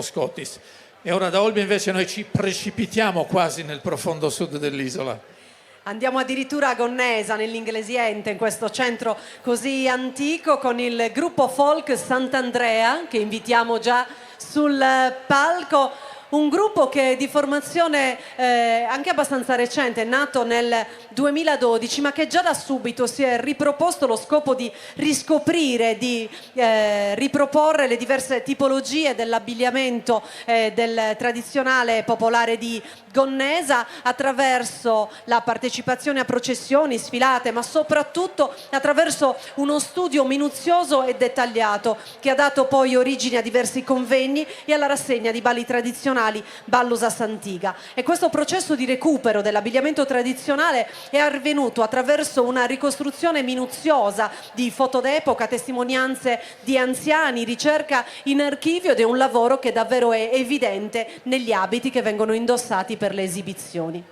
Scottis. E ora da Olbia invece noi ci precipitiamo quasi nel profondo sud dell'isola. Andiamo addirittura a Gonnesa, nell'Inglesiente, in questo centro così antico, con il gruppo folk Sant'Andrea, che invitiamo già sul palco. Un gruppo che è di formazione anche abbastanza recente, è nato nel 2012, ma che già da subito si è riproposto lo scopo di riscoprire, di riproporre le diverse tipologie dell'abbigliamento del tradizionale popolare di Gonnesa, attraverso la partecipazione a processioni, sfilate, ma soprattutto attraverso uno studio minuzioso e dettagliato che ha dato poi origine a diversi convegni e alla rassegna di balli tradizionali Ballus a S'Antiga. E questo processo di recupero dell'abbigliamento tradizionale è avvenuto attraverso una ricostruzione minuziosa di foto d'epoca, testimonianze di anziani, ricerca in archivio, ed è un lavoro che davvero è evidente negli abiti che vengono indossati per le esibizioni.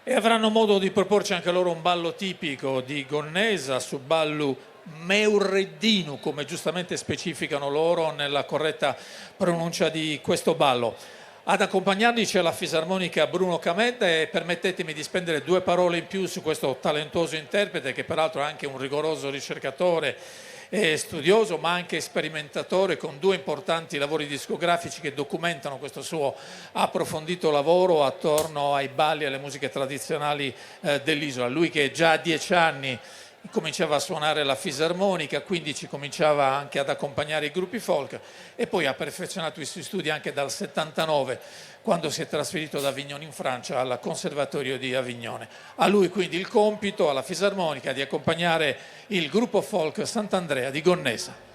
E avranno modo di proporci anche loro un ballo tipico di Gonnesa, su ballo Meurreddinu, come giustamente specificano loro nella corretta pronuncia di questo ballo. Ad accompagnarli c'è la fisarmonica Bruno Cametta, e permettetemi di spendere due parole in più su questo talentuoso interprete, che peraltro è anche un rigoroso ricercatore e studioso, ma anche sperimentatore, con due importanti lavori discografici che documentano questo suo approfondito lavoro attorno ai balli e alle musiche tradizionali dell'isola. Lui che già a 10 anni cominciava a suonare la fisarmonica, a 15 cominciava anche ad accompagnare i gruppi folk, e poi ha perfezionato i suoi studi anche dal 79, quando si è trasferito da Avignone in Francia al Conservatorio di Avignone. A lui quindi il compito, alla fisarmonica, di accompagnare il gruppo folk Sant'Andrea di Gonnesa.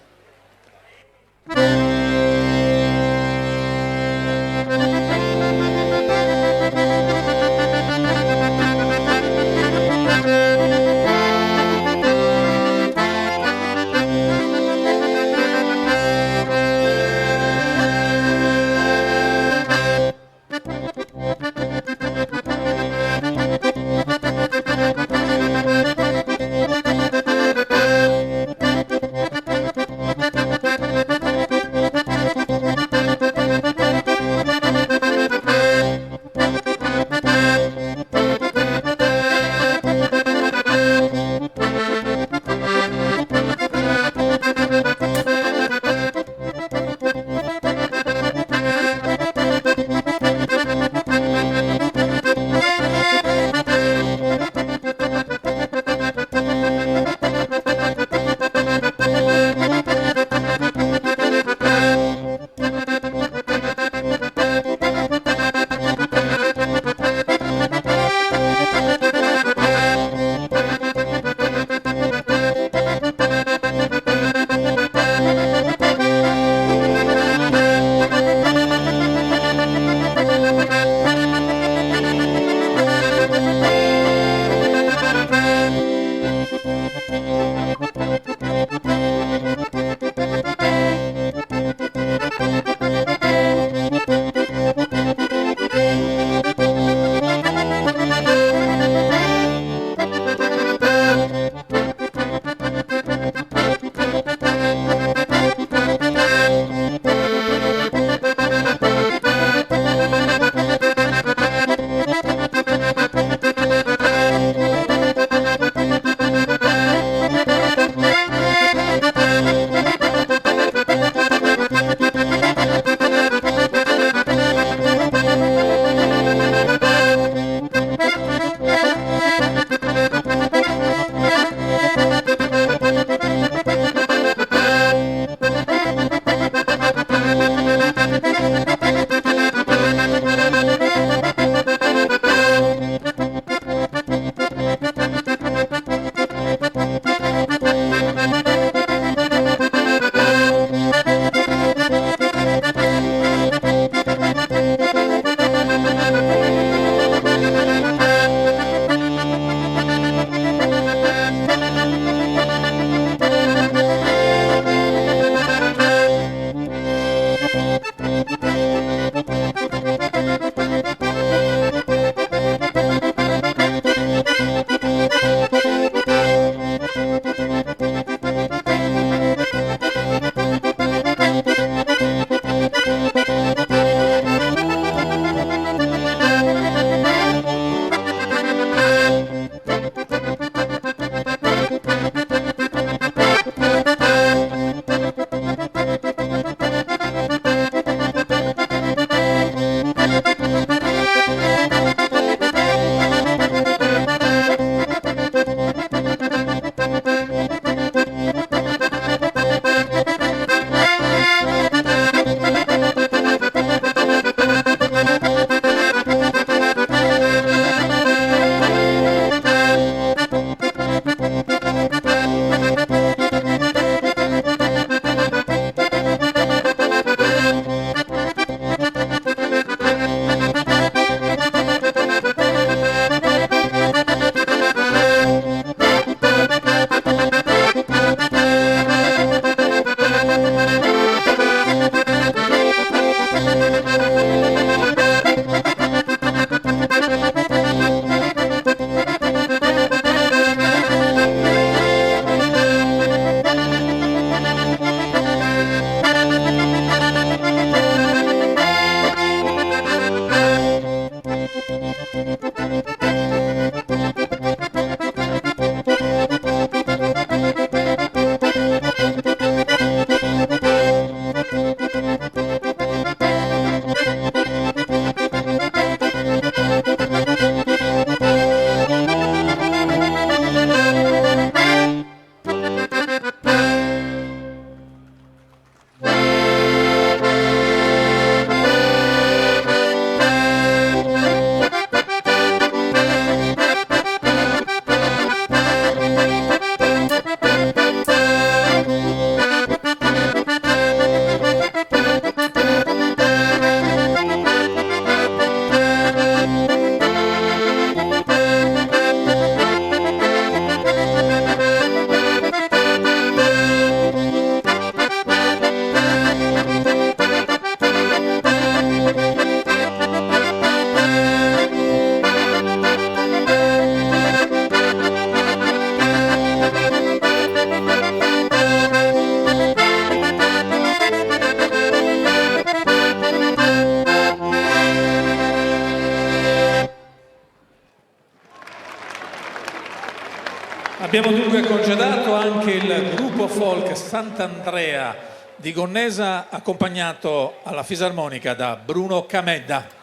Abbiamo dunque congedato anche il gruppo folk Sant'Andrea di Gonnesa, accompagnato alla fisarmonica da Bruno Camedda.